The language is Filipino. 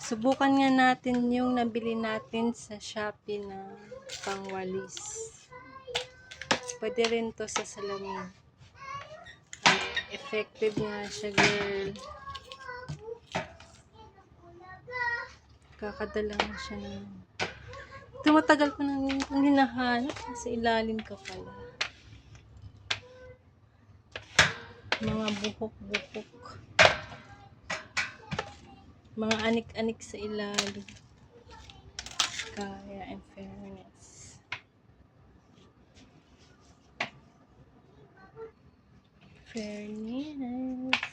Subukan nga natin yung nabili natin sa Shopee na pangwalis. Pwede rin to sa salamin. Effective nga siya, girl. Kakadala nga siya na. Ito matagal ko nang hinahanap. Sa ilalim ka pala. Mga buhok-buhok. Mga anik-anik sa ilalim. Kaya, in fairness. Fairness.